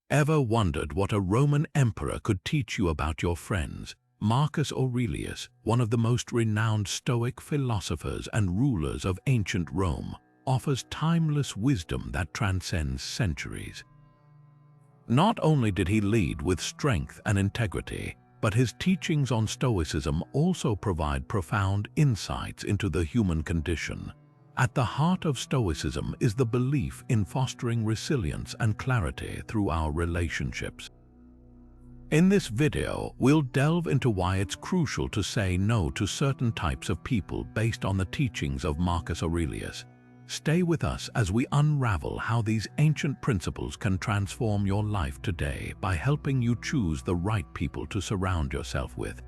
Ever wondered what a Roman emperor could teach you about your friends? Marcus Aurelius, one of the most renowned Stoic philosophers and rulers of ancient Rome, offers timeless wisdom that transcends centuries. Not only did he lead with strength and integrity, but his teachings on Stoicism also provide profound insights into the human condition. At the heart of Stoicism is the belief in fostering resilience and clarity through our relationships. In this video, we'll delve into why it's crucial to say no to certain types of people based on the teachings of Marcus Aurelius. Stay with us as we unravel how these ancient principles can transform your life today by helping you choose the right people to surround yourself with.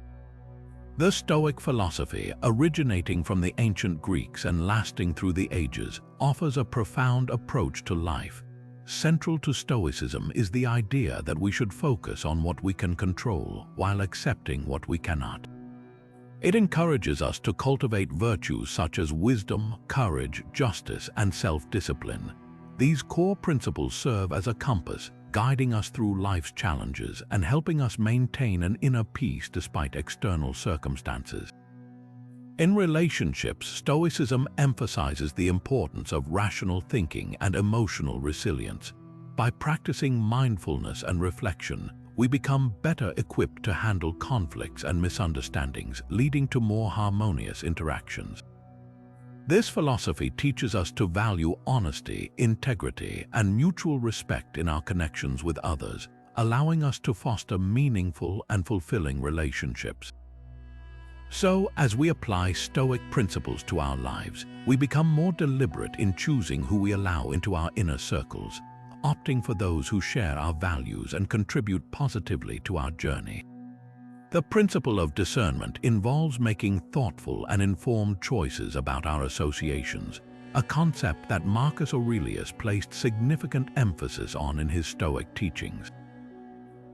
The Stoic philosophy, originating from the ancient Greeks and lasting through the ages, offers a profound approach to life. Central to Stoicism is the idea that we should focus on what we can control while accepting what we cannot. It encourages us to cultivate virtues such as wisdom, courage, justice, and self-discipline. These core principles serve as a compass, guiding us through life's challenges and helping us maintain an inner peace despite external circumstances. In relationships, Stoicism emphasizes the importance of rational thinking and emotional resilience. By practicing mindfulness and reflection, we become better equipped to handle conflicts and misunderstandings, leading to more harmonious interactions. This philosophy teaches us to value honesty, integrity, and mutual respect in our connections with others, allowing us to foster meaningful and fulfilling relationships. So, as we apply Stoic principles to our lives, we become more deliberate in choosing who we allow into our inner circles, opting for those who share our values and contribute positively to our journey. The principle of discernment involves making thoughtful and informed choices about our associations, a concept that Marcus Aurelius placed significant emphasis on in his Stoic teachings.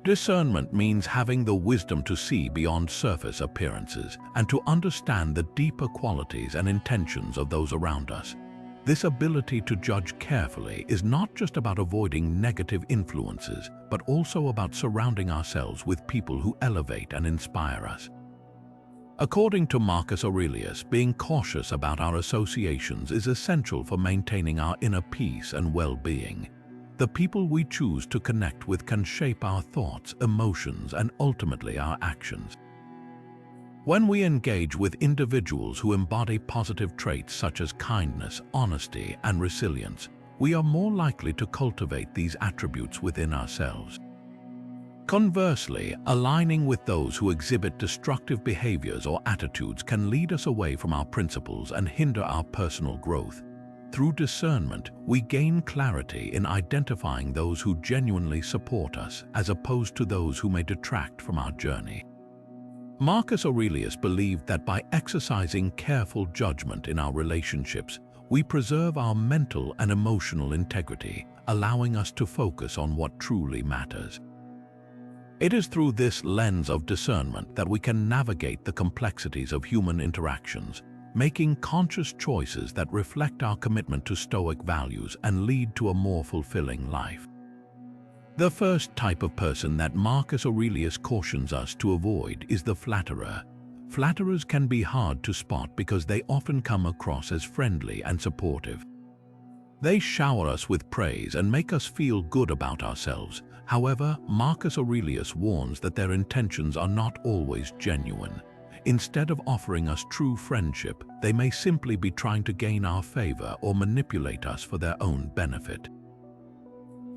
Discernment means having the wisdom to see beyond surface appearances and to understand the deeper qualities and intentions of those around us. This ability to judge carefully is not just about avoiding negative influences, but also about surrounding ourselves with people who elevate and inspire us. According to Marcus Aurelius, being cautious about our associations is essential for maintaining our inner peace and well-being. The people we choose to connect with can shape our thoughts, emotions, and ultimately our actions. When we engage with individuals who embody positive traits such as kindness, honesty, and resilience, we are more likely to cultivate these attributes within ourselves. Conversely, aligning with those who exhibit destructive behaviors or attitudes can lead us away from our principles and hinder our personal growth. Through discernment, we gain clarity in identifying those who genuinely support us, as opposed to those who may detract from our journey. Marcus Aurelius believed that by exercising careful judgment in our relationships, we preserve our mental and emotional integrity, allowing us to focus on what truly matters. It is through this lens of discernment that we can navigate the complexities of human interactions, making conscious choices that reflect our commitment to Stoic values and lead to a more fulfilling life. The first type of person that Marcus Aurelius cautions us to avoid is the flatterer. Flatterers can be hard to spot because they often come across as friendly and supportive. They shower us with praise and make us feel good about ourselves. However, Marcus Aurelius warns that their intentions are not always genuine. Instead of offering us true friendship, they may simply be trying to gain our favor or manipulate us for their own benefit.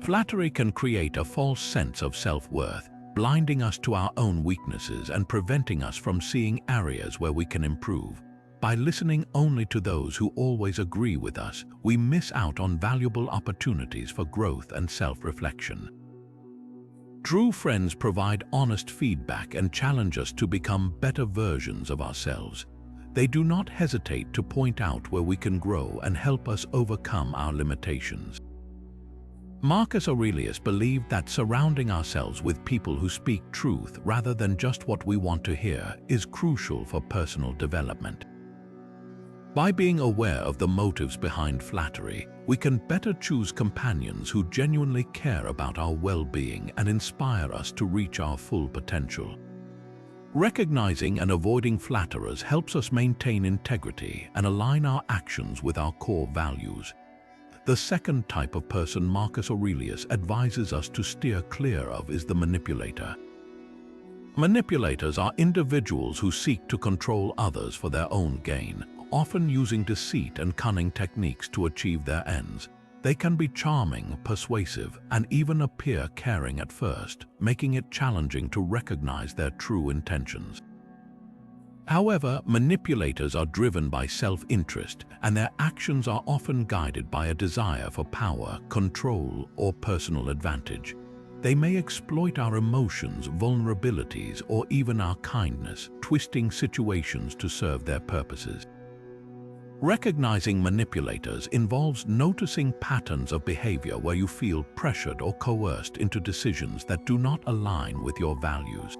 Flattery can create a false sense of self-worth, blinding us to our own weaknesses and preventing us from seeing areas where we can improve. By listening only to those who always agree with us, we miss out on valuable opportunities for growth and self-reflection. True friends provide honest feedback and challenge us to become better versions of ourselves. They do not hesitate to point out where we can grow and help us overcome our limitations. Marcus Aurelius believed that surrounding ourselves with people who speak truth rather than just what we want to hear is crucial for personal development. By being aware of the motives behind flattery, we can better choose companions who genuinely care about our well-being and inspire us to reach our full potential. Recognizing and avoiding flatterers helps us maintain integrity and align our actions with our core values. The second type of person Marcus Aurelius advises us to steer clear of is the manipulator. Manipulators are individuals who seek to control others for their own gain, often using deceit and cunning techniques to achieve their ends. They can be charming, persuasive, and even appear caring at first, making it challenging to recognize their true intentions. However, manipulators are driven by self-interest, and their actions are often guided by a desire for power, control, or personal advantage. They may exploit our emotions, vulnerabilities, or even our kindness, twisting situations to serve their purposes. Recognizing manipulators involves noticing patterns of behavior where you feel pressured or coerced into decisions that do not align with your values.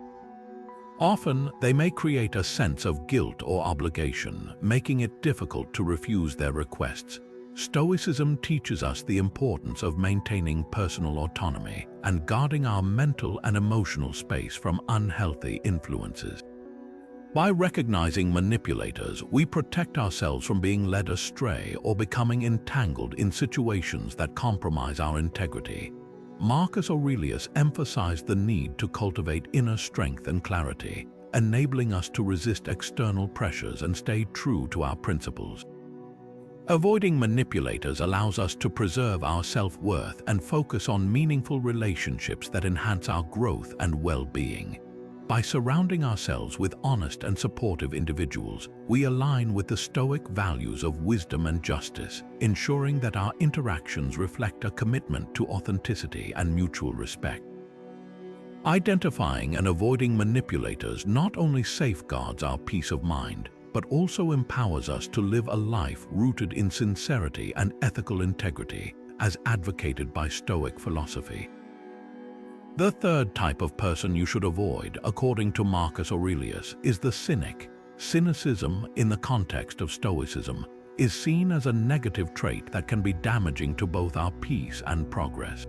Often, they may create a sense of guilt or obligation, making it difficult to refuse their requests. Stoicism teaches us the importance of maintaining personal autonomy and guarding our mental and emotional space from unhealthy influences. By recognizing manipulators, we protect ourselves from being led astray or becoming entangled in situations that compromise our integrity. Marcus Aurelius emphasized the need to cultivate inner strength and clarity, enabling us to resist external pressures and stay true to our principles. Avoiding manipulators allows us to preserve our self-worth and focus on meaningful relationships that enhance our growth and well-being. By surrounding ourselves with honest and supportive individuals, we align with the Stoic values of wisdom and justice, ensuring that our interactions reflect a commitment to authenticity and mutual respect. Identifying and avoiding manipulators not only safeguards our peace of mind, but also empowers us to live a life rooted in sincerity and ethical integrity, as advocated by Stoic philosophy. The third type of person you should avoid, according to Marcus Aurelius, is the cynic. Cynicism, in the context of Stoicism, is seen as a negative trait that can be damaging to both our peace and progress.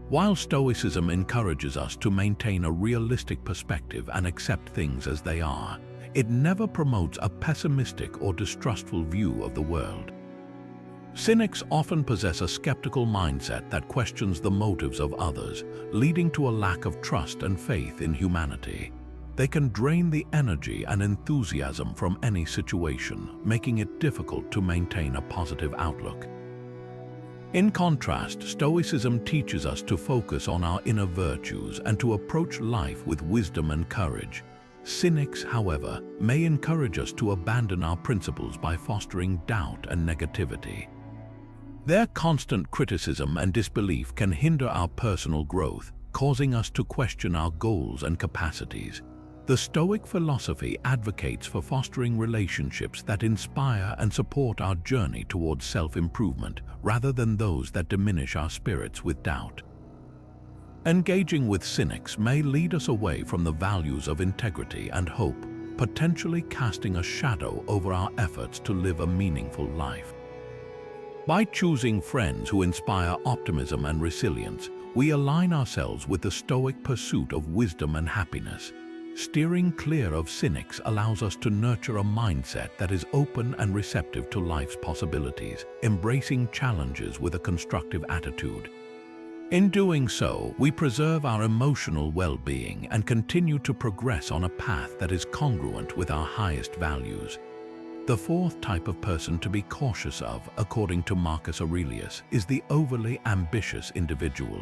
While Stoicism encourages us to maintain a realistic perspective and accept things as they are, it never promotes a pessimistic or distrustful view of the world. Cynics often possess a skeptical mindset that questions the motives of others, leading to a lack of trust and faith in humanity. They can drain the energy and enthusiasm from any situation, making it difficult to maintain a positive outlook. In contrast, Stoicism teaches us to focus on our inner virtues and to approach life with wisdom and courage. Cynics, however, may encourage us to abandon our principles by fostering doubt and negativity. Their constant criticism and disbelief can hinder our personal growth, causing us to question our goals and capacities. The Stoic philosophy advocates for fostering relationships that inspire and support our journey towards self-improvement, rather than those that diminish our spirits with doubt. Engaging with cynics may lead us away from the values of integrity and hope, potentially casting a shadow over our efforts to live a meaningful life. By choosing friends who inspire optimism and resilience, we align ourselves with the Stoic pursuit of wisdom and happiness. Steering clear of cynics allows us to nurture a mindset that is open and receptive to life's possibilities, embracing challenges with a constructive attitude. In doing so, we preserve our emotional well-being and continue to progress on a path that is congruent with our highest values. The fourth type of person to be cautious of, according to Marcus Aurelius, is the overly ambitious individual.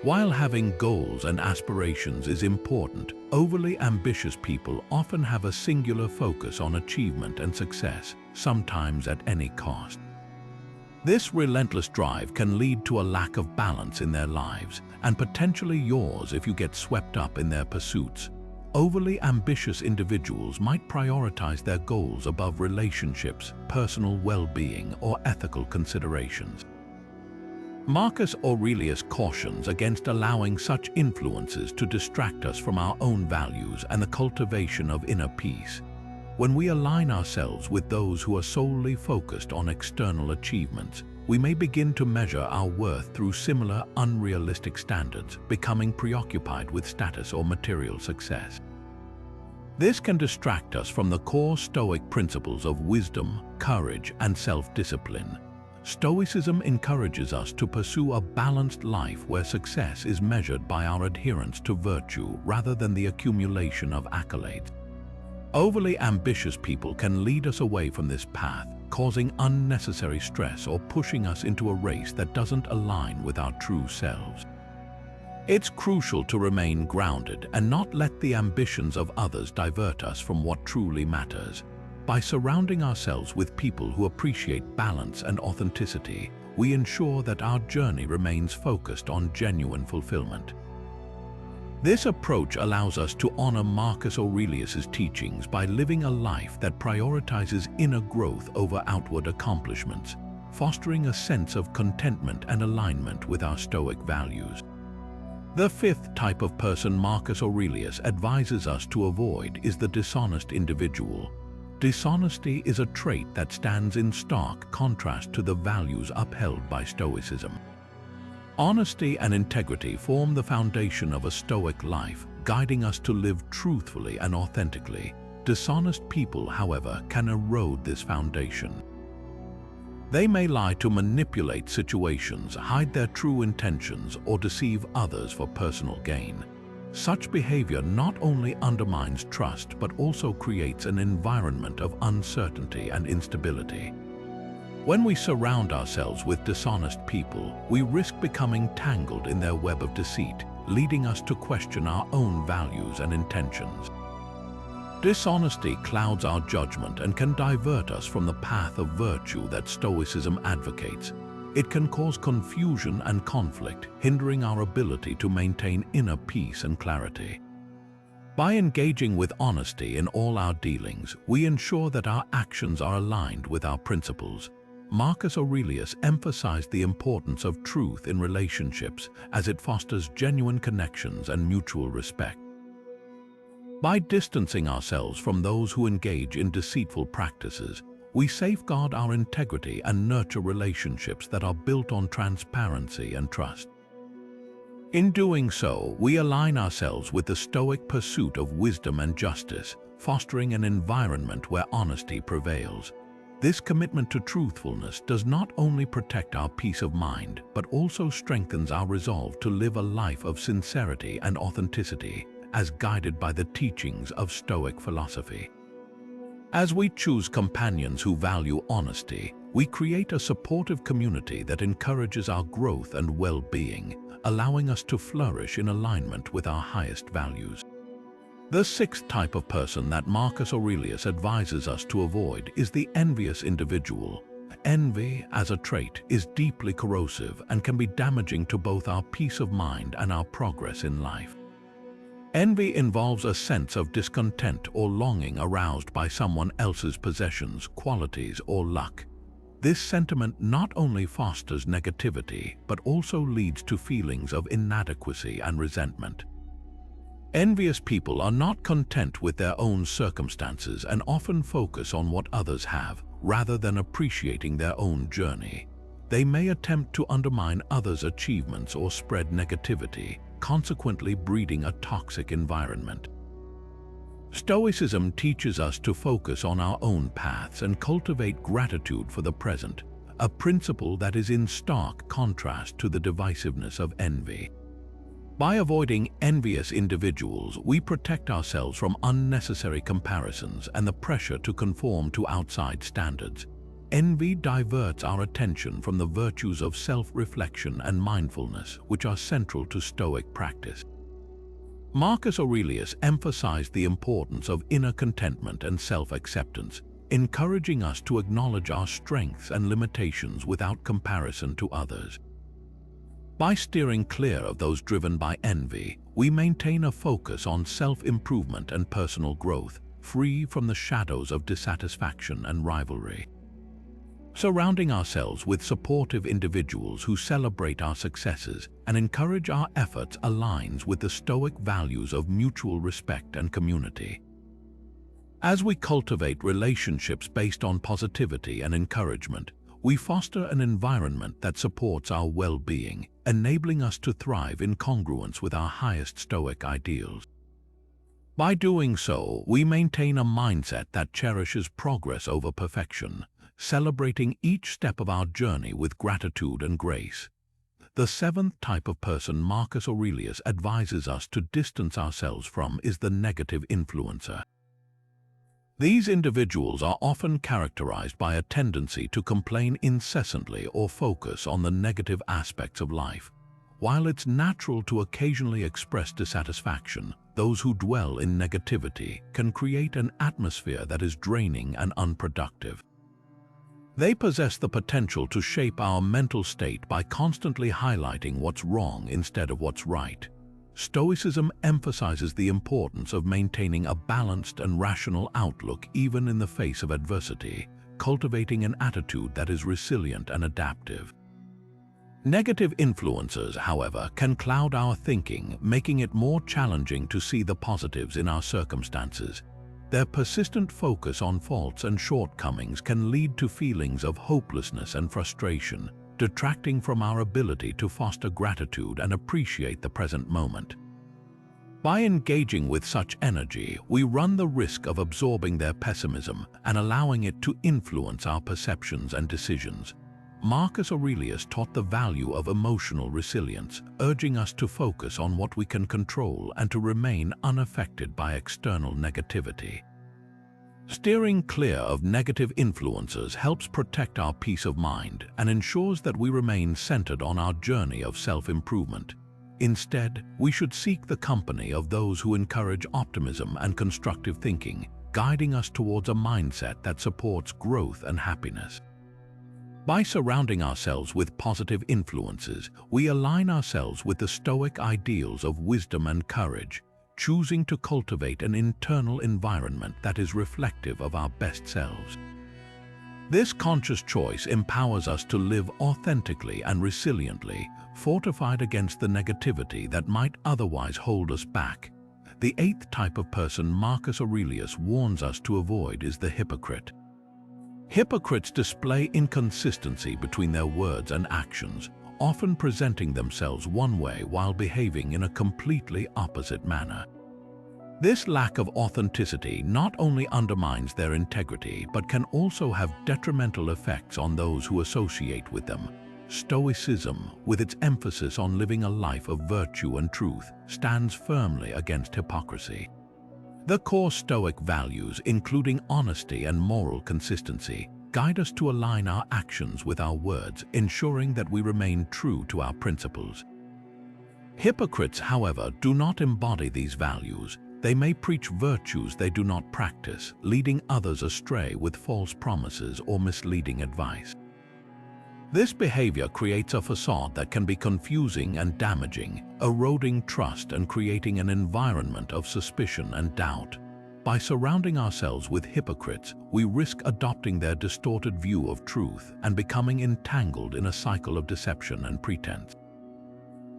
While having goals and aspirations is important, overly ambitious people often have a singular focus on achievement and success, sometimes at any cost. This relentless drive can lead to a lack of balance in their lives, and potentially yours if you get swept up in their pursuits. Overly ambitious individuals might prioritize their goals above relationships, personal well-being, or ethical considerations. Marcus Aurelius cautions against allowing such influences to distract us from our own values and the cultivation of inner peace. When we align ourselves with those who are solely focused on external achievements, we may begin to measure our worth through similar unrealistic standards, becoming preoccupied with status or material success. This can distract us from the core Stoic principles of wisdom, courage, and self-discipline. Stoicism encourages us to pursue a balanced life where success is measured by our adherence to virtue rather than the accumulation of accolades. Overly ambitious people can lead us away from this path, causing unnecessary stress or pushing us into a race that doesn't align with our true selves. It's crucial to remain grounded and not let the ambitions of others divert us from what truly matters. By surrounding ourselves with people who appreciate balance and authenticity, we ensure that our journey remains focused on genuine fulfillment. This approach allows us to honor Marcus Aurelius's teachings by living a life that prioritizes inner growth over outward accomplishments, fostering a sense of contentment and alignment with our Stoic values. The fifth type of person Marcus Aurelius advises us to avoid is the dishonest individual. Dishonesty is a trait that stands in stark contrast to the values upheld by Stoicism. Honesty and integrity form the foundation of a Stoic life, guiding us to live truthfully and authentically. Dishonest people, however, can erode this foundation. They may lie to manipulate situations, hide their true intentions, or deceive others for personal gain. Such behavior not only undermines trust but also creates an environment of uncertainty and instability. When we surround ourselves with dishonest people, we risk becoming tangled in their web of deceit, leading us to question our own values and intentions. Dishonesty clouds our judgment and can divert us from the path of virtue that Stoicism advocates. It can cause confusion and conflict, hindering our ability to maintain inner peace and clarity. By engaging with honesty in all our dealings, we ensure that our actions are aligned with our principles. Marcus Aurelius emphasized the importance of truth in relationships as it fosters genuine connections and mutual respect. By distancing ourselves from those who engage in deceitful practices, we safeguard our integrity and nurture relationships that are built on transparency and trust. In doing so, we align ourselves with the Stoic pursuit of wisdom and justice, fostering an environment where honesty prevails. This commitment to truthfulness does not only protect our peace of mind, but also strengthens our resolve to live a life of sincerity and authenticity, as guided by the teachings of Stoic philosophy. As we choose companions who value honesty, we create a supportive community that encourages our growth and well-being, allowing us to flourish in alignment with our highest values. The sixth type of person that Marcus Aurelius advises us to avoid is the envious individual. Envy, as a trait, is deeply corrosive and can be damaging to both our peace of mind and our progress in life. Envy involves a sense of discontent or longing aroused by someone else's possessions, qualities, or luck. This sentiment not only fosters negativity, but also leads to feelings of inadequacy and resentment. Envious people are not content with their own circumstances and often focus on what others have, rather than appreciating their own journey. They may attempt to undermine others' achievements or spread negativity, consequently breeding a toxic environment. Stoicism teaches us to focus on our own paths and cultivate gratitude for the present, a principle that is in stark contrast to the divisiveness of envy. By avoiding envious individuals, we protect ourselves from unnecessary comparisons and the pressure to conform to outside standards. Envy diverts our attention from the virtues of self-reflection and mindfulness, which are central to Stoic practice. Marcus Aurelius emphasized the importance of inner contentment and self-acceptance, encouraging us to acknowledge our strengths and limitations without comparison to others. By steering clear of those driven by envy, we maintain a focus on self-improvement and personal growth, free from the shadows of dissatisfaction and rivalry. Surrounding ourselves with supportive individuals who celebrate our successes and encourage our efforts aligns with the Stoic values of mutual respect and community. As we cultivate relationships based on positivity and encouragement, we foster an environment that supports our well-being, enabling us to thrive in congruence with our highest Stoic ideals. By doing so, we maintain a mindset that cherishes progress over perfection, celebrating each step of our journey with gratitude and grace. The seventh type of person Marcus Aurelius advises us to distance ourselves from is the negative influencer. These individuals are often characterized by a tendency to complain incessantly or focus on the negative aspects of life. While it's natural to occasionally express dissatisfaction, those who dwell in negativity can create an atmosphere that is draining and unproductive. They possess the potential to shape our mental state by constantly highlighting what's wrong instead of what's right. Stoicism emphasizes the importance of maintaining a balanced and rational outlook even in the face of adversity, cultivating an attitude that is resilient and adaptive. Negative influences, however, can cloud our thinking, making it more challenging to see the positives in our circumstances. Their persistent focus on faults and shortcomings can lead to feelings of hopelessness and frustration, detracting from our ability to foster gratitude and appreciate the present moment. By engaging with such energy, we run the risk of absorbing their pessimism and allowing it to influence our perceptions and decisions. Marcus Aurelius taught the value of emotional resilience, urging us to focus on what we can control and to remain unaffected by external negativity. Steering clear of negative influences helps protect our peace of mind and ensures that we remain centered on our journey of self-improvement. Instead, we should seek the company of those who encourage optimism and constructive thinking, guiding us towards a mindset that supports growth and happiness. By surrounding ourselves with positive influences, we align ourselves with the Stoic ideals of wisdom and courage, choosing to cultivate an internal environment that is reflective of our best selves. This conscious choice empowers us to live authentically and resiliently, fortified against the negativity that might otherwise hold us back. The eighth type of person Marcus Aurelius warns us to avoid is the hypocrite. Hypocrites display inconsistency between their words and actions, often presenting themselves one way while behaving in a completely opposite manner. This lack of authenticity not only undermines their integrity but can also have detrimental effects on those who associate with them. Stoicism, with its emphasis on living a life of virtue and truth, stands firmly against hypocrisy. The core Stoic values, including honesty and moral consistency, guide us to align our actions with our words, ensuring that we remain true to our principles. Hypocrites, however, do not embody these values. They may preach virtues they do not practice, leading others astray with false promises or misleading advice. This behavior creates a facade that can be confusing and damaging, eroding trust and creating an environment of suspicion and doubt. By surrounding ourselves with hypocrites, we risk adopting their distorted view of truth and becoming entangled in a cycle of deception and pretense.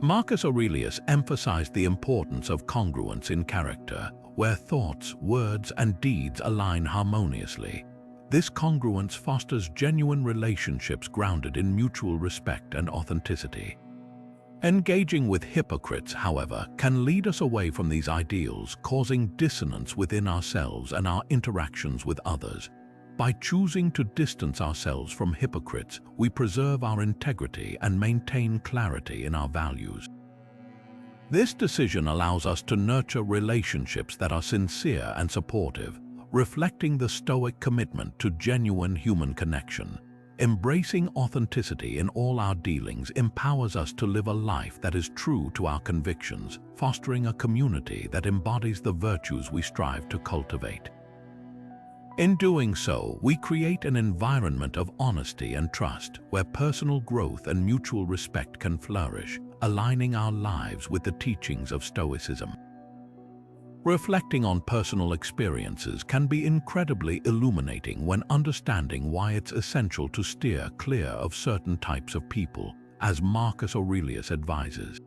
Marcus Aurelius emphasized the importance of congruence in character, where thoughts, words, and deeds align harmoniously. This congruence fosters genuine relationships grounded in mutual respect and authenticity. Engaging with hypocrites, however, can lead us away from these ideals, causing dissonance within ourselves and our interactions with others. By choosing to distance ourselves from hypocrites, we preserve our integrity and maintain clarity in our values. This decision allows us to nurture relationships that are sincere and supportive, reflecting the Stoic commitment to genuine human connection. Embracing authenticity in all our dealings empowers us to live a life that is true to our convictions, fostering a community that embodies the virtues we strive to cultivate. In doing so, we create an environment of honesty and trust where personal growth and mutual respect can flourish, aligning our lives with the teachings of Stoicism. Reflecting on personal experiences can be incredibly illuminating when understanding why it's essential to steer clear of certain types of people, as Marcus Aurelius advises.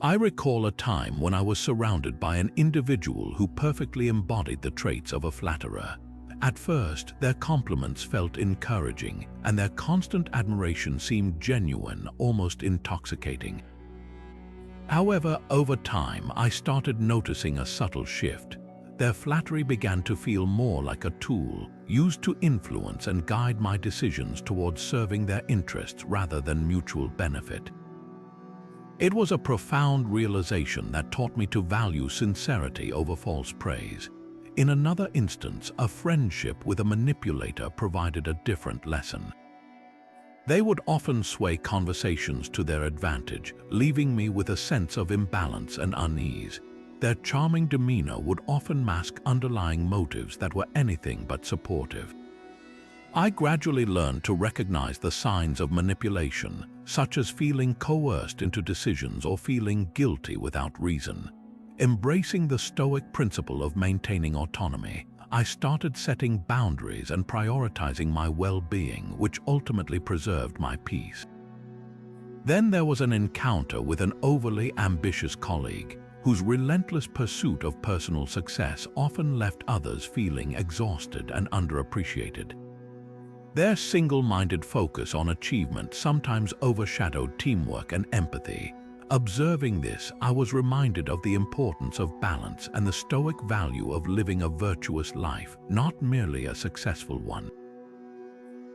I recall a time when I was surrounded by an individual who perfectly embodied the traits of a flatterer. At first, their compliments felt encouraging, and their constant admiration seemed genuine, almost intoxicating. However, over time, I started noticing a subtle shift. Their flattery began to feel more like a tool, used to influence and guide my decisions towards serving their interests rather than mutual benefit. It was a profound realization that taught me to value sincerity over false praise. In another instance, a friendship with a manipulator provided a different lesson. They would often sway conversations to their advantage, leaving me with a sense of imbalance and unease. Their charming demeanor would often mask underlying motives that were anything but supportive. I gradually learned to recognize the signs of manipulation, such as feeling coerced into decisions or feeling guilty without reason. Embracing the Stoic principle of maintaining autonomy, I started setting boundaries and prioritizing my well-being, which ultimately preserved my peace. Then there was an encounter with an overly ambitious colleague, whose relentless pursuit of personal success often left others feeling exhausted and underappreciated. Their single-minded focus on achievement sometimes overshadowed teamwork and empathy. Observing this, I was reminded of the importance of balance and the Stoic value of living a virtuous life, not merely a successful one.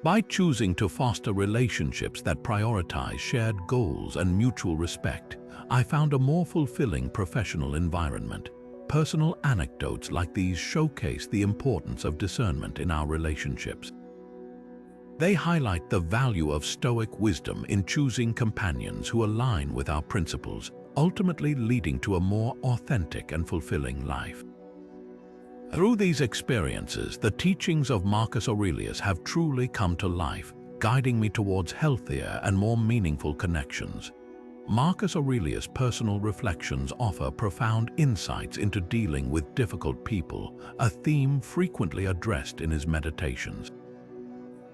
By choosing to foster relationships that prioritize shared goals and mutual respect, I found a more fulfilling professional environment. Personal anecdotes like these showcase the importance of discernment in our relationships. They highlight the value of Stoic wisdom in choosing companions who align with our principles, ultimately leading to a more authentic and fulfilling life. Through these experiences, the teachings of Marcus Aurelius have truly come to life, guiding me towards healthier and more meaningful connections. Marcus Aurelius' personal reflections offer profound insights into dealing with difficult people, a theme frequently addressed in his meditations.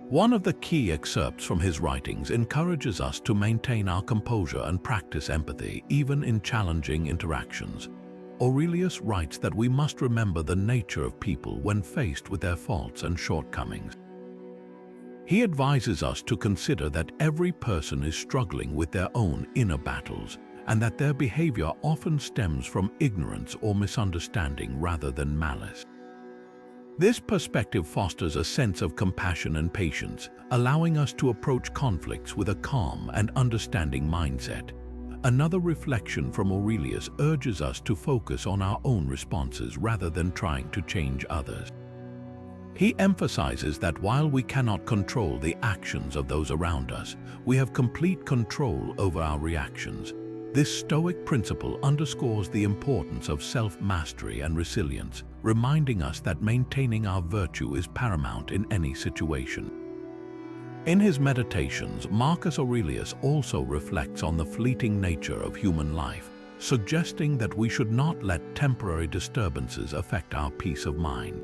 One of the key excerpts from his writings encourages us to maintain our composure and practice empathy, even in challenging interactions. Aurelius writes that we must remember the nature of people when faced with their faults and shortcomings. He advises us to consider that every person is struggling with their own inner battles, and that their behavior often stems from ignorance or misunderstanding rather than malice. This perspective fosters a sense of compassion and patience, allowing us to approach conflicts with a calm and understanding mindset. Another reflection from Aurelius urges us to focus on our own responses rather than trying to change others. He emphasizes that while we cannot control the actions of those around us, we have complete control over our reactions. This Stoic principle underscores the importance of self-mastery and resilience, reminding us that maintaining our virtue is paramount in any situation. In his meditations, Marcus Aurelius also reflects on the fleeting nature of human life, suggesting that we should not let temporary disturbances affect our peace of mind.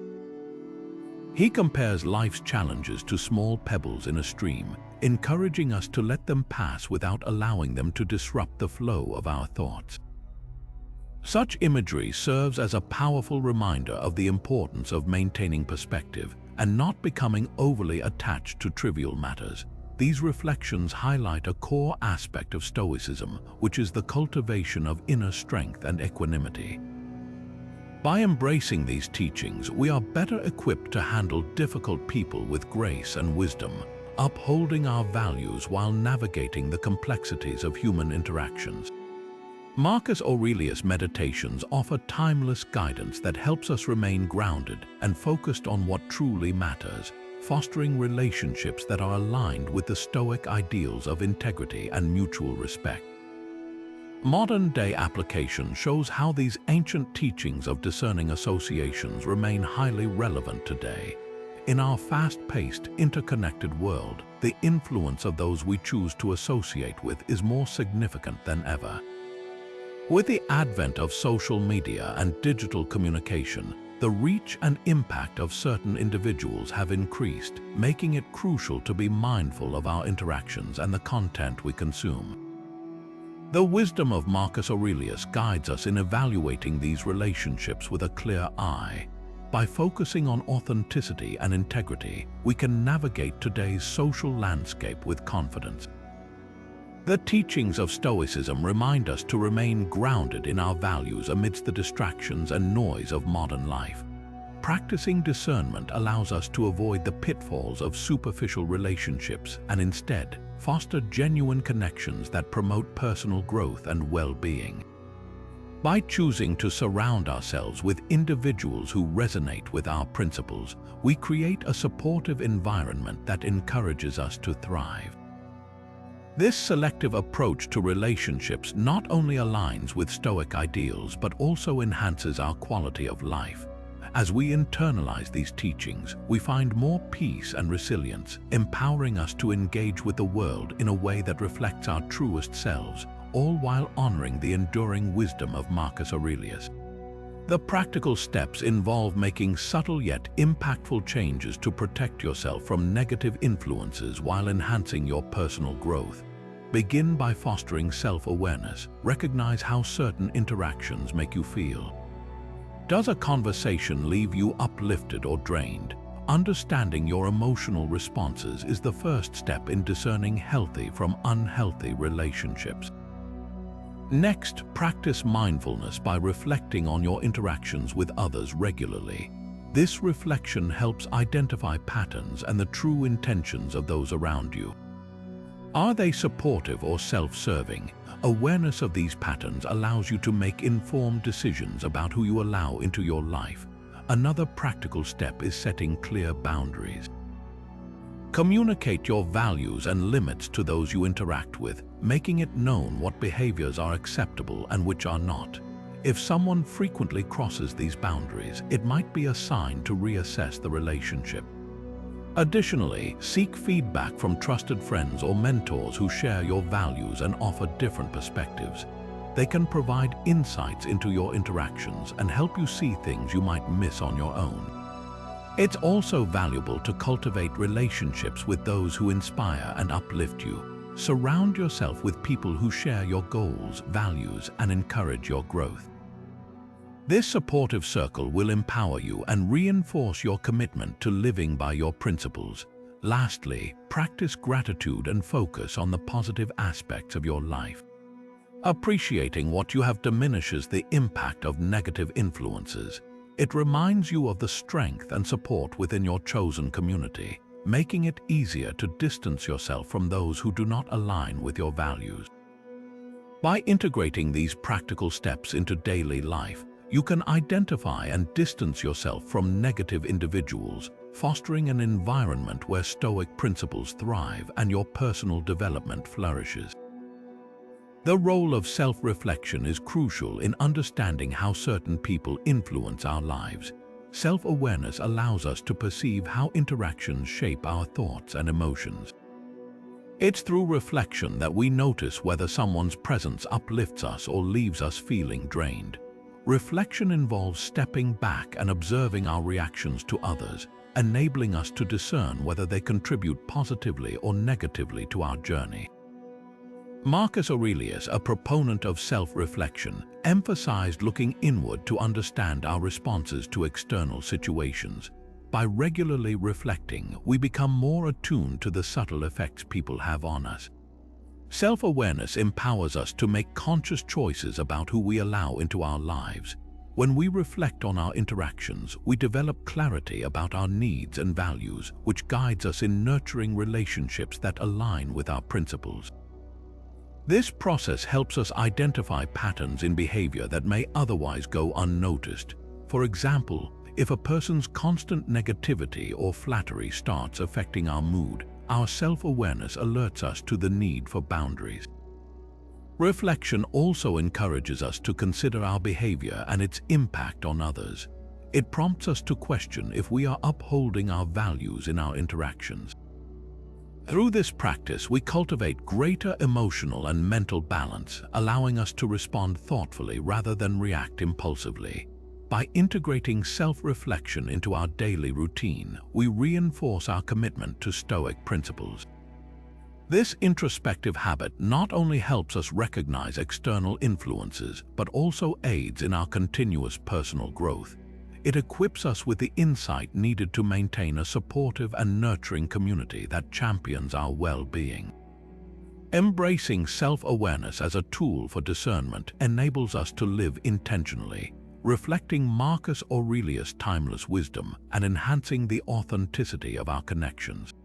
He compares life's challenges to small pebbles in a stream, encouraging us to let them pass without allowing them to disrupt the flow of our thoughts. Such imagery serves as a powerful reminder of the importance of maintaining perspective and not becoming overly attached to trivial matters. These reflections highlight a core aspect of Stoicism, which is the cultivation of inner strength and equanimity. By embracing these teachings, we are better equipped to handle difficult people with grace and wisdom, upholding our values while navigating the complexities of human interactions. Marcus Aurelius' meditations offer timeless guidance that helps us remain grounded and focused on what truly matters, fostering relationships that are aligned with the Stoic ideals of integrity and mutual respect. Modern-day application shows how these ancient teachings of discerning associations remain highly relevant today. In our fast-paced, interconnected world, the influence of those we choose to associate with is more significant than ever. With the advent of social media and digital communication, the reach and impact of certain individuals have increased, making it crucial to be mindful of our interactions and the content we consume. The wisdom of Marcus Aurelius guides us in evaluating these relationships with a clear eye. By focusing on authenticity and integrity, we can navigate today's social landscape with confidence. The teachings of Stoicism remind us to remain grounded in our values amidst the distractions and noise of modern life. Practicing discernment allows us to avoid the pitfalls of superficial relationships and instead foster genuine connections that promote personal growth and well-being. By choosing to surround ourselves with individuals who resonate with our principles, we create a supportive environment that encourages us to thrive. This selective approach to relationships not only aligns with Stoic ideals but also enhances our quality of life. As we internalize these teachings, we find more peace and resilience, empowering us to engage with the world in a way that reflects our truest selves, all while honoring the enduring wisdom of Marcus Aurelius. The practical steps involve making subtle yet impactful changes to protect yourself from negative influences while enhancing your personal growth. Begin by fostering self-awareness. Recognize how certain interactions make you feel. Does a conversation leave you uplifted or drained? Understanding your emotional responses is the first step in discerning healthy from unhealthy relationships. Next, practice mindfulness by reflecting on your interactions with others regularly. This reflection helps identify patterns and the true intentions of those around you. Are they supportive or self-serving? Awareness of these patterns allows you to make informed decisions about who you allow into your life. Another practical step is setting clear boundaries. Communicate your values and limits to those you interact with, making it known what behaviors are acceptable and which are not. If someone frequently crosses these boundaries, it might be a sign to reassess the relationship. Additionally, seek feedback from trusted friends or mentors who share your values and offer different perspectives. They can provide insights into your interactions and help you see things you might miss on your own. It's also valuable to cultivate relationships with those who inspire and uplift you. Surround yourself with people who share your goals, values, and encourage your growth. This supportive circle will empower you and reinforce your commitment to living by your principles. Lastly, practice gratitude and focus on the positive aspects of your life. Appreciating what you have diminishes the impact of negative influences. It reminds you of the strength and support within your chosen community, making it easier to distance yourself from those who do not align with your values. By integrating these practical steps into daily life, you can identify and distance yourself from negative individuals, fostering an environment where Stoic principles thrive and your personal development flourishes. The role of self-reflection is crucial in understanding how certain people influence our lives. Self-awareness allows us to perceive how interactions shape our thoughts and emotions. It's through reflection that we notice whether someone's presence uplifts us or leaves us feeling drained. Reflection involves stepping back and observing our reactions to others, enabling us to discern whether they contribute positively or negatively to our journey. Marcus Aurelius, a proponent of self-reflection, emphasized looking inward to understand our responses to external situations. By regularly reflecting, we become more attuned to the subtle effects people have on us. Self-awareness empowers us to make conscious choices about who we allow into our lives. When we reflect on our interactions, we develop clarity about our needs and values, which guides us in nurturing relationships that align with our principles. This process helps us identify patterns in behavior that may otherwise go unnoticed. For example, if a person's constant negativity or flattery starts affecting our mood, our self-awareness alerts us to the need for boundaries. Reflection also encourages us to consider our behavior and its impact on others. It prompts us to question if we are upholding our values in our interactions. Through this practice, we cultivate greater emotional and mental balance, allowing us to respond thoughtfully rather than react impulsively. By integrating self-reflection into our daily routine, we reinforce our commitment to Stoic principles. This introspective habit not only helps us recognize external influences, but also aids in our continuous personal growth. It equips us with the insight needed to maintain a supportive and nurturing community that champions our well-being. Embracing self-awareness as a tool for discernment enables us to live intentionally, reflecting Marcus Aurelius' timeless wisdom and enhancing the authenticity of our connections.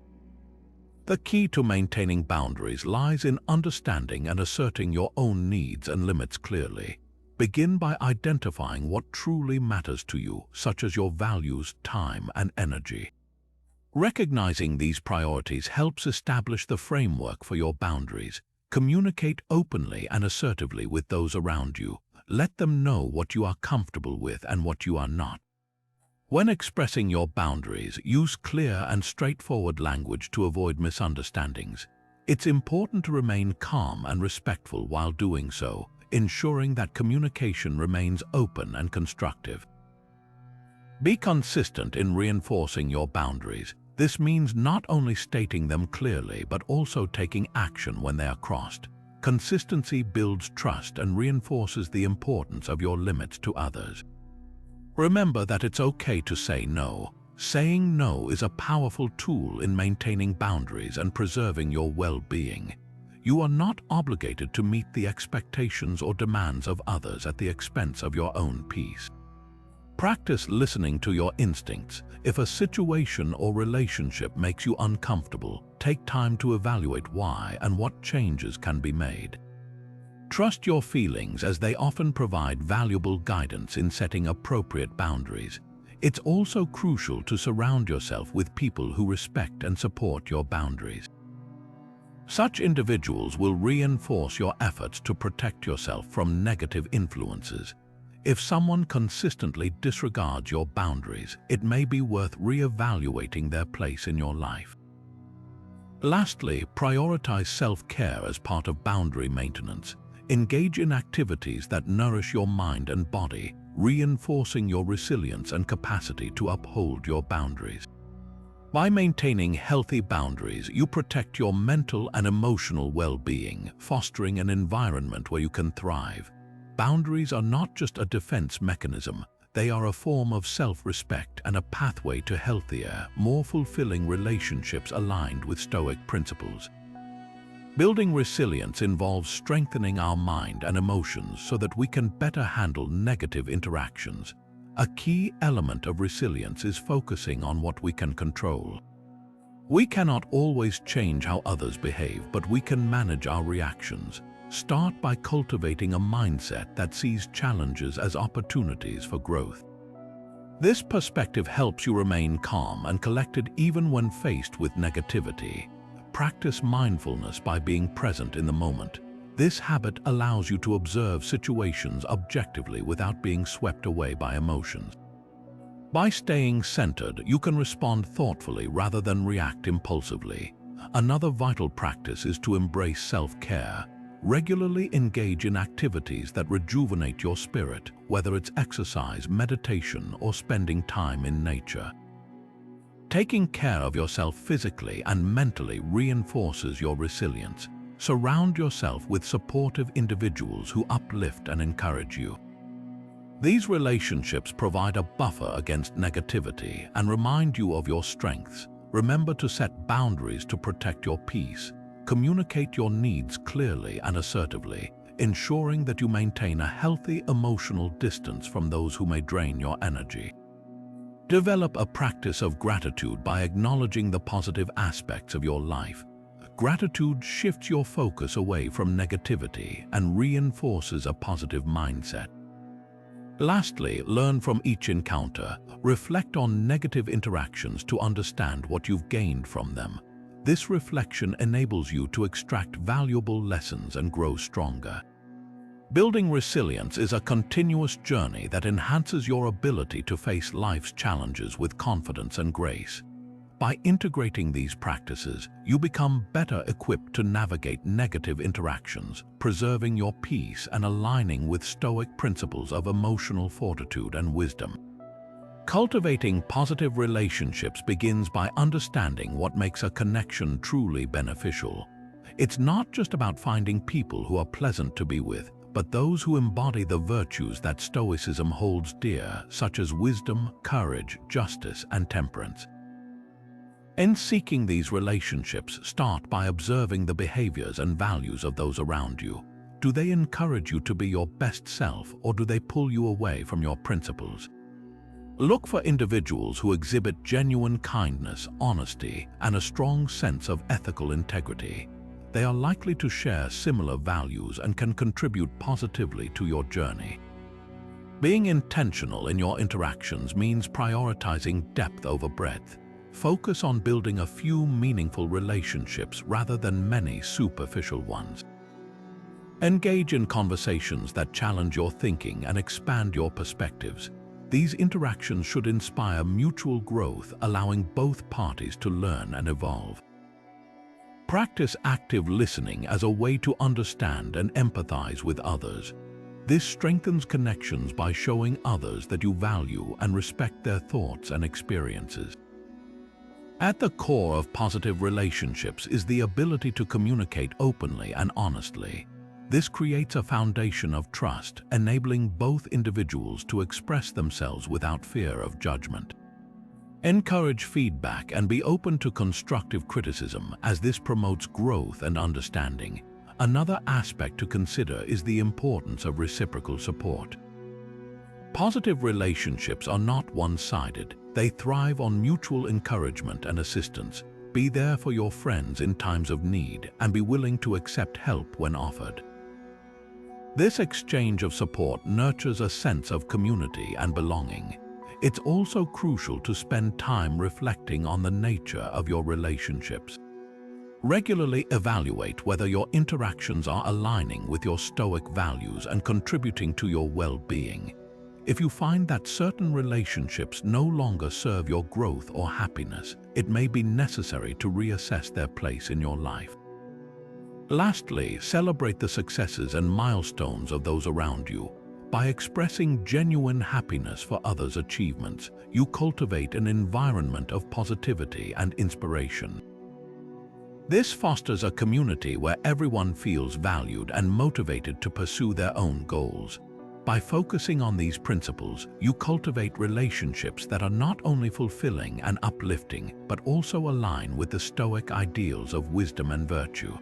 The key to maintaining boundaries lies in understanding and asserting your own needs and limits clearly. Begin by identifying what truly matters to you, such as your values, time, and energy. Recognizing these priorities helps establish the framework for your boundaries. Communicate openly and assertively with those around you. Let them know what you are comfortable with and what you are not. When expressing your boundaries, use clear and straightforward language to avoid misunderstandings. It's important to remain calm and respectful while doing so, ensuring that communication remains open and constructive. Be consistent in reinforcing your boundaries. This means not only stating them clearly, but also taking action when they are crossed. Consistency builds trust and reinforces the importance of your limits to others. Remember that it's okay to say no. Saying no is a powerful tool in maintaining boundaries and preserving your well-being. You are not obligated to meet the expectations or demands of others at the expense of your own peace. Practice listening to your instincts. If a situation or relationship makes you uncomfortable, take time to evaluate why and what changes can be made. Trust your feelings, as they often provide valuable guidance in setting appropriate boundaries. It's also crucial to surround yourself with people who respect and support your boundaries. Such individuals will reinforce your efforts to protect yourself from negative influences. If someone consistently disregards your boundaries, it may be worth reevaluating their place in your life. Lastly, prioritize self-care as part of boundary maintenance. Engage in activities that nourish your mind and body, reinforcing your resilience and capacity to uphold your boundaries. By maintaining healthy boundaries, you protect your mental and emotional well-being, fostering an environment where you can thrive. Boundaries are not just a defense mechanism, they are a form of self-respect and a pathway to healthier, more fulfilling relationships aligned with Stoic principles. Building resilience involves strengthening our mind and emotions so that we can better handle negative interactions. A key element of resilience is focusing on what we can control. We cannot always change how others behave, but we can manage our reactions. Start by cultivating a mindset that sees challenges as opportunities for growth. This perspective helps you remain calm and collected even when faced with negativity. Practice mindfulness by being present in the moment. This habit allows you to observe situations objectively without being swept away by emotions. By staying centered, you can respond thoughtfully rather than react impulsively. Another vital practice is to embrace self-care. Regularly engage in activities that rejuvenate your spirit, whether it's exercise, meditation, or spending time in nature. Taking care of yourself physically and mentally reinforces your resilience. Surround yourself with supportive individuals who uplift and encourage you. These relationships provide a buffer against negativity and remind you of your strengths. Remember to set boundaries to protect your peace. Communicate your needs clearly and assertively, ensuring that you maintain a healthy emotional distance from those who may drain your energy. Develop a practice of gratitude by acknowledging the positive aspects of your life. Gratitude shifts your focus away from negativity and reinforces a positive mindset. Lastly, learn from each encounter. Reflect on negative interactions to understand what you've gained from them. This reflection enables you to extract valuable lessons and grow stronger. Building resilience is a continuous journey that enhances your ability to face life's challenges with confidence and grace. By integrating these practices, you become better equipped to navigate negative interactions, preserving your peace and aligning with Stoic principles of emotional fortitude and wisdom. Cultivating positive relationships begins by understanding what makes a connection truly beneficial. It's not just about finding people who are pleasant to be with, but those who embody the virtues that Stoicism holds dear, such as wisdom, courage, justice, and temperance. In seeking these relationships, start by observing the behaviors and values of those around you. Do they encourage you to be your best self, or do they pull you away from your principles? Look for individuals who exhibit genuine kindness, honesty, and a strong sense of ethical integrity. They are likely to share similar values and can contribute positively to your journey. Being intentional in your interactions means prioritizing depth over breadth. Focus on building a few meaningful relationships rather than many superficial ones. Engage in conversations that challenge your thinking and expand your perspectives. These interactions should inspire mutual growth, allowing both parties to learn and evolve. Practice active listening as a way to understand and empathize with others. This strengthens connections by showing others that you value and respect their thoughts and experiences. At the core of positive relationships is the ability to communicate openly and honestly. This creates a foundation of trust, enabling both individuals to express themselves without fear of judgment. Encourage feedback and be open to constructive criticism, as this promotes growth and understanding. Another aspect to consider is the importance of reciprocal support. Positive relationships are not one-sided. They thrive on mutual encouragement and assistance. Be there for your friends in times of need and be willing to accept help when offered. This exchange of support nurtures a sense of community and belonging. It's also crucial to spend time reflecting on the nature of your relationships. Regularly evaluate whether your interactions are aligning with your Stoic values and contributing to your well-being. If you find that certain relationships no longer serve your growth or happiness, it may be necessary to reassess their place in your life. Lastly, celebrate the successes and milestones of those around you. By expressing genuine happiness for others' achievements, you cultivate an environment of positivity and inspiration. This fosters a community where everyone feels valued and motivated to pursue their own goals. By focusing on these principles, you cultivate relationships that are not only fulfilling and uplifting, but also align with the Stoic ideals of wisdom and virtue.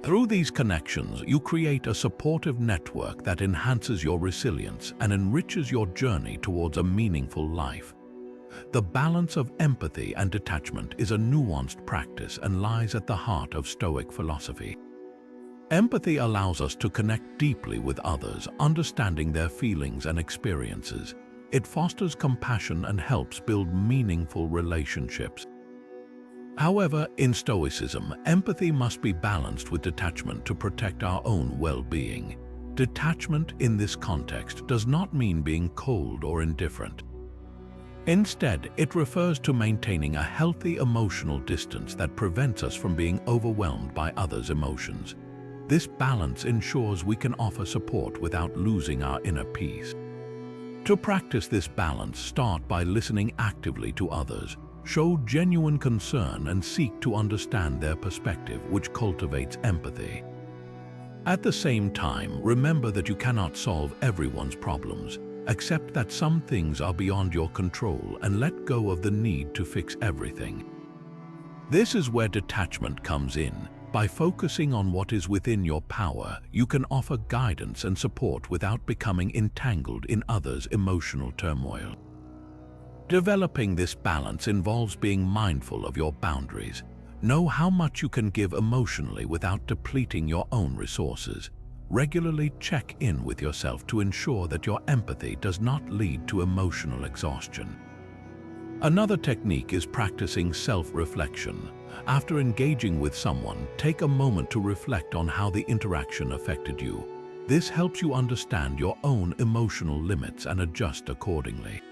Through these connections, you create a supportive network that enhances your resilience and enriches your journey towards a meaningful life. The balance of empathy and detachment is a nuanced practice and lies at the heart of Stoic philosophy. Empathy allows us to connect deeply with others, understanding their feelings and experiences. It fosters compassion and helps build meaningful relationships. However, in Stoicism, empathy must be balanced with detachment to protect our own well-being. Detachment in this context does not mean being cold or indifferent. Instead, it refers to maintaining a healthy emotional distance that prevents us from being overwhelmed by others' emotions. This balance ensures we can offer support without losing our inner peace. To practice this balance, start by listening actively to others. Show genuine concern and seek to understand their perspective, which cultivates empathy. At the same time, remember that you cannot solve everyone's problems. Accept that some things are beyond your control and let go of the need to fix everything. This is where detachment comes in. By focusing on what is within your power, you can offer guidance and support without becoming entangled in others' emotional turmoil. Developing this balance involves being mindful of your boundaries. Know how much you can give emotionally without depleting your own resources. Regularly check in with yourself to ensure that your empathy does not lead to emotional exhaustion. Another technique is practicing self-reflection. After engaging with someone, take a moment to reflect on how the interaction affected you. This helps you understand your own emotional limits and adjust accordingly.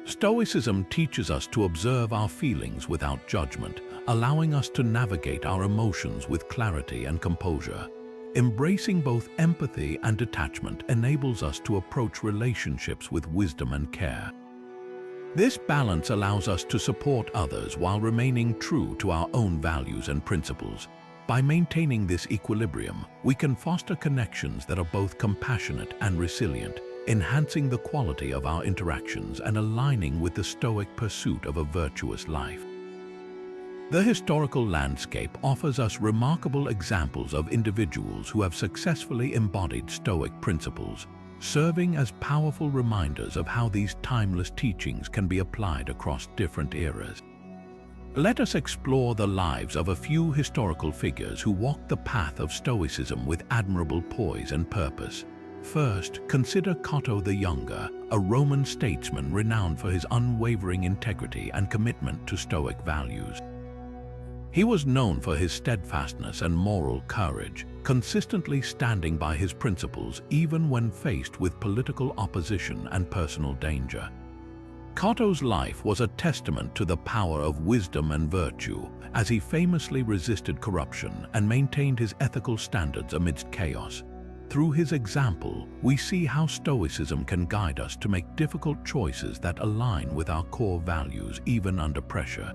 Stoicism teaches us to observe our feelings without judgment, allowing us to navigate our emotions with clarity and composure. Embracing both empathy and detachment enables us to approach relationships with wisdom and care. This balance allows us to support others while remaining true to our own values and principles. By maintaining this equilibrium, we can foster connections that are both compassionate and resilient, enhancing the quality of our interactions and aligning with the Stoic pursuit of a virtuous life. The historical landscape offers us remarkable examples of individuals who have successfully embodied Stoic principles, serving as powerful reminders of how these timeless teachings can be applied across different eras. Let us explore the lives of a few historical figures who walked the path of Stoicism with admirable poise and purpose. First, consider Cato the Younger, a Roman statesman renowned for his unwavering integrity and commitment to Stoic values. He was known for his steadfastness and moral courage, consistently standing by his principles even when faced with political opposition and personal danger. Cato's life was a testament to the power of wisdom and virtue, as he famously resisted corruption and maintained his ethical standards amidst chaos. Through his example, we see how Stoicism can guide us to make difficult choices that align with our core values even under pressure.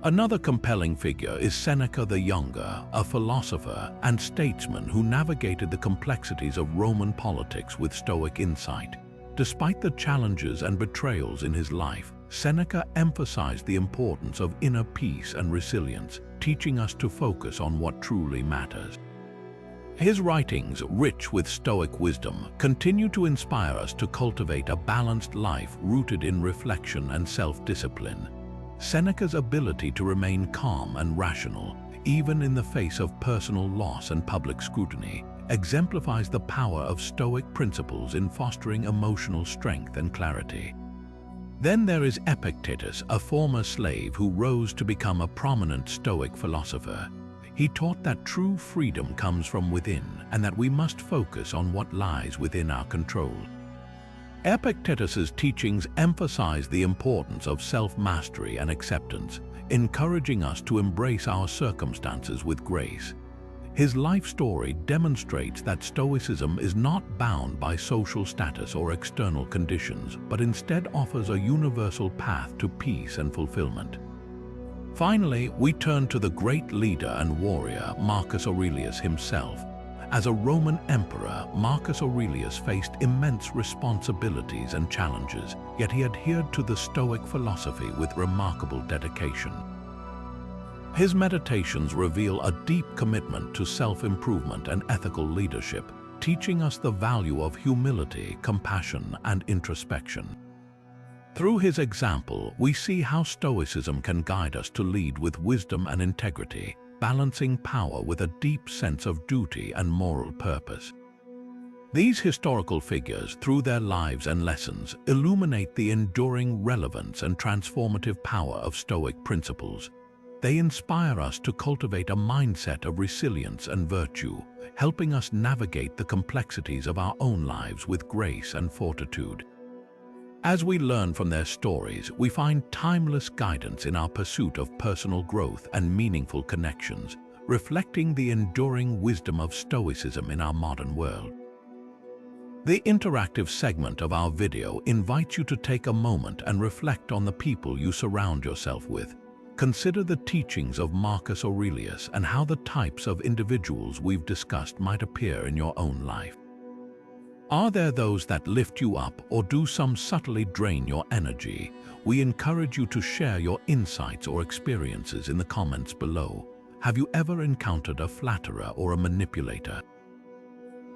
Another compelling figure is Seneca the Younger, a philosopher and statesman who navigated the complexities of Roman politics with Stoic insight. Despite the challenges and betrayals in his life, Seneca emphasized the importance of inner peace and resilience, teaching us to focus on what truly matters. His writings, rich with Stoic wisdom, continue to inspire us to cultivate a balanced life rooted in reflection and self-discipline. Seneca's ability to remain calm and rational, even in the face of personal loss and public scrutiny, exemplifies the power of Stoic principles in fostering emotional strength and clarity. Then there is Epictetus, a former slave who rose to become a prominent Stoic philosopher. He taught that true freedom comes from within and that we must focus on what lies within our control. Epictetus's teachings emphasize the importance of self-mastery and acceptance, encouraging us to embrace our circumstances with grace. His life story demonstrates that Stoicism is not bound by social status or external conditions, but instead offers a universal path to peace and fulfillment. Finally, we turn to the great leader and warrior Marcus Aurelius himself. As a Roman emperor, Marcus Aurelius faced immense responsibilities and challenges, yet he adhered to the Stoic philosophy with remarkable dedication. His meditations reveal a deep commitment to self-improvement and ethical leadership, teaching us the value of humility, compassion, and introspection. Through his example, we see how Stoicism can guide us to lead with wisdom and integrity, balancing power with a deep sense of duty and moral purpose. These historical figures, through their lives and lessons, illuminate the enduring relevance and transformative power of Stoic principles. They inspire us to cultivate a mindset of resilience and virtue, helping us navigate the complexities of our own lives with grace and fortitude. As we learn from their stories, we find timeless guidance in our pursuit of personal growth and meaningful connections, reflecting the enduring wisdom of Stoicism in our modern world. The interactive segment of our video invites you to take a moment and reflect on the people you surround yourself with. Consider the teachings of Marcus Aurelius and how the types of individuals we've discussed might appear in your own life. Are there those that lift you up or do some subtly drain your energy? We encourage you to share your insights or experiences in the comments below. Have you ever encountered a flatterer or a manipulator?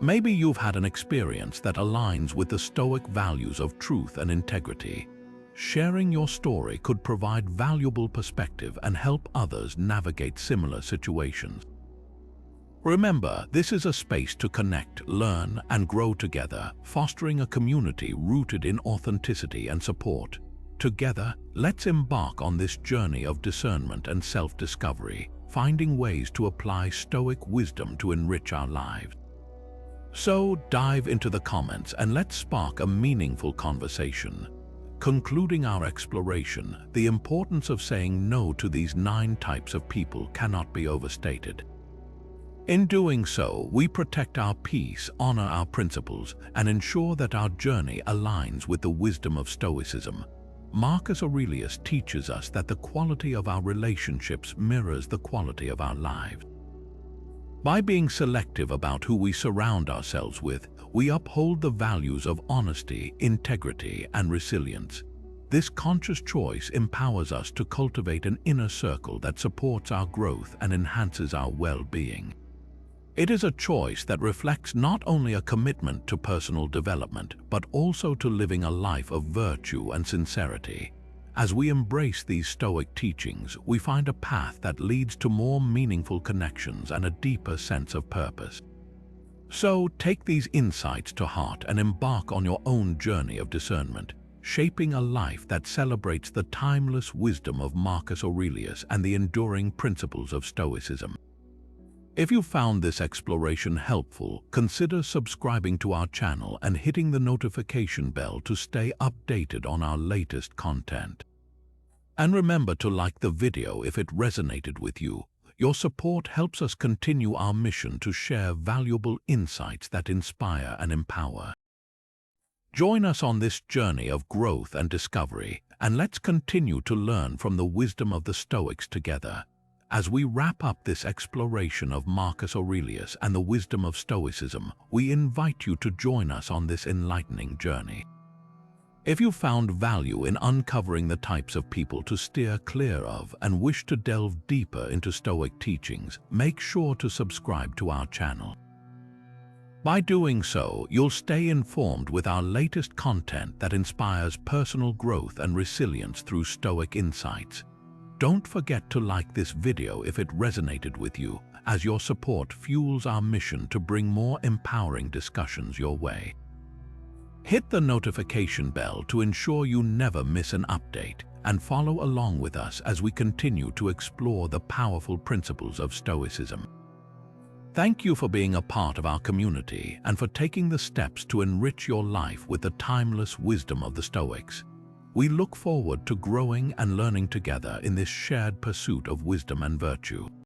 Maybe you've had an experience that aligns with the Stoic values of truth and integrity. Sharing your story could provide valuable perspective and help others navigate similar situations. Remember, this is a space to connect, learn, and grow together, fostering a community rooted in authenticity and support. Together, let's embark on this journey of discernment and self-discovery, finding ways to apply Stoic wisdom to enrich our lives. So, dive into the comments and let's spark a meaningful conversation. Concluding our exploration, the importance of saying no to these 9 types of people cannot be overstated. In doing so, we protect our peace, honor our principles, and ensure that our journey aligns with the wisdom of Stoicism. Marcus Aurelius teaches us that the quality of our relationships mirrors the quality of our lives. By being selective about who we surround ourselves with, we uphold the values of honesty, integrity, and resilience. This conscious choice empowers us to cultivate an inner circle that supports our growth and enhances our well-being. It is a choice that reflects not only a commitment to personal development, but also to living a life of virtue and sincerity. As we embrace these Stoic teachings, we find a path that leads to more meaningful connections and a deeper sense of purpose. So, take these insights to heart and embark on your own journey of discernment, shaping a life that celebrates the timeless wisdom of Marcus Aurelius and the enduring principles of Stoicism. If you found this exploration helpful, consider subscribing to our channel and hitting the notification bell to stay updated on our latest content. And remember to like the video if it resonated with you. Your support helps us continue our mission to share valuable insights that inspire and empower. Join us on this journey of growth and discovery, and let's continue to learn from the wisdom of the Stoics together. As we wrap up this exploration of Marcus Aurelius and the wisdom of Stoicism, we invite you to join us on this enlightening journey. If you found value in uncovering the types of people to steer clear of and wish to delve deeper into Stoic teachings, make sure to subscribe to our channel. By doing so, you'll stay informed with our latest content that inspires personal growth and resilience through Stoic insights. Don't forget to like this video if it resonated with you, as your support fuels our mission to bring more empowering discussions your way. Hit the notification bell to ensure you never miss an update, and follow along with us as we continue to explore the powerful principles of Stoicism. Thank you for being a part of our community and for taking the steps to enrich your life with the timeless wisdom of the Stoics. We look forward to growing and learning together in this shared pursuit of wisdom and virtue.